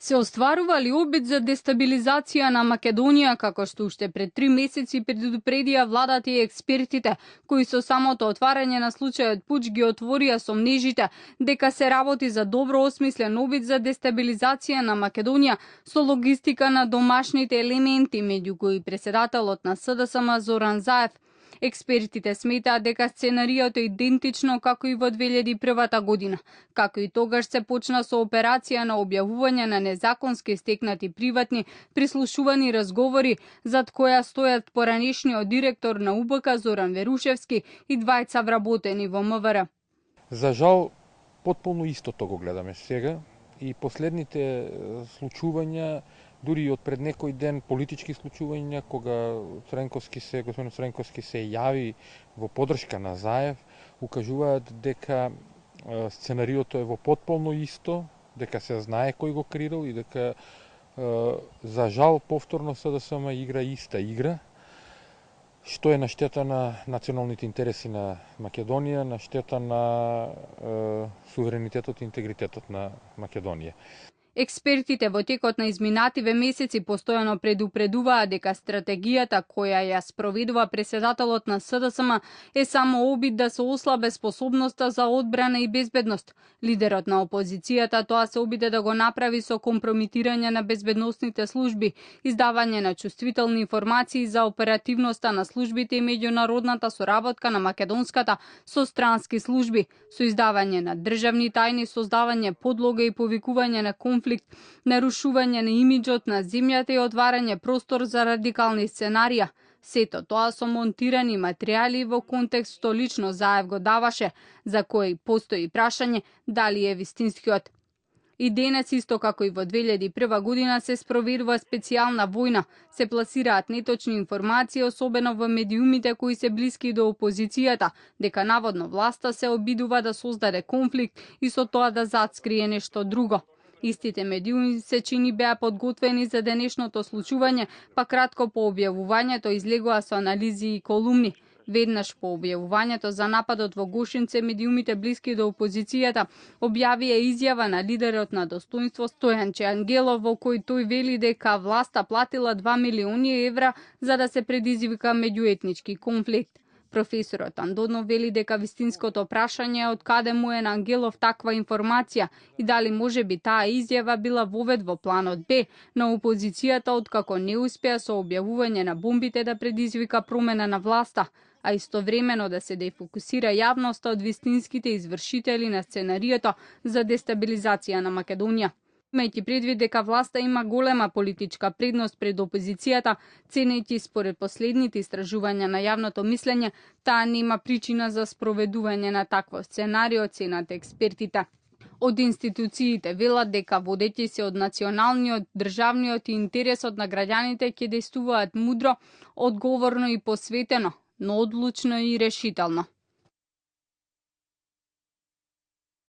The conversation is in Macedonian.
Се остварува ли обид за дестабилизација на Македонија, како што уште пред 3 месеци предупредија владата и експертите, кои со самото отварање на случајот Пуч ги отворија сомнежите дека се работи за добро осмислен обид за дестабилизација на Македонија со логистика на домашните елементи, меѓу кои претседателот на СДСМ Зоран Заев. Експертите сметаат дека сценариото е идентично како и во 2001 година, како и тогаш се почна со операција на објавување на незаконски стекнати приватни прислушувани разговори, зад која стојат поранешниот директор на УБК Зоран Верушевски и двајца вработени во МВР. За жал, потполно истото го гледаме сега и последните случувања, дури од пред некој ден политички случувања, кога господин Цренковски се јави во поддршка на Заев, укажуваат дека сценариото е во потполно исто, дека се знае кој го креирал и дека за жал повторно СДСМ игра иста игра, што е на штета на националните интереси на Македонија, на штета на суверенитетот и интегритетот на Македонија. Експертите во текот на изминативе месеци постојано предупредуваат дека стратегијата која ја спроведува претседателот на СДСМ е само обид да се ослабе способноста за одбрана и безбедност. Лидерот на опозицијата тоа се обиде да го направи со компромитирање на безбедносните служби, издавање на чувствителни информации за оперативноста на службите и меѓународната соработка на македонската со странски служби, со издавање на државни тајни, создавање подлога и повикување на конфликт, нарушување на имиџот на земјата и отварање простор за радикални сценарија. Сето тоа со монтирани материјали во контекст што лично Заев го даваше, за кој постои прашање дали е вистинскиот. И денес, исто како и во 2001 година, се спроведува специјална војна, се пласираат неточни информации, особено во медиумите кои се блиски до опозицијата, дека наводно власта се обидува да создаде конфликт и со тоа да зацкрие нешто друго. Истите медиуми се чини беа подготвени за денешното случување, па кратко по објавувањето излегоа со анализи и колумни. Веднаш по објавувањето за нападот во Гошинце, медиумите блиски до опозицијата објавија изјава на лидерот на Достоинство Стојанче Ангелов, во кој тој вели дека власта платила 2 милиони евра за да се предизвика меѓуетнички конфликт. Професорот Андонов вели дека вистинското прашање е од каде му е на Ангелов таква информација и дали може би таа изјава била вовед во планот Б на опозицијата откако не успеа со објавување на бомбите да предизвика промена на власта, а истовремено да се дефокусира јавноста од вистинските извршители на сценариото за дестабилизација на Македонија. Имајќи предвид дека власта има голема политичка предност пред опозицијата, ценејќи според последните истражувања на јавното мислење, таа нема причина за спроведување на такво сценарио, ценат експертите. Од институциите велат дека водејќи се од националниот, државниот и интересот на граѓаните ќе действуваат мудро, одговорно и посветено, но одлучно и решително.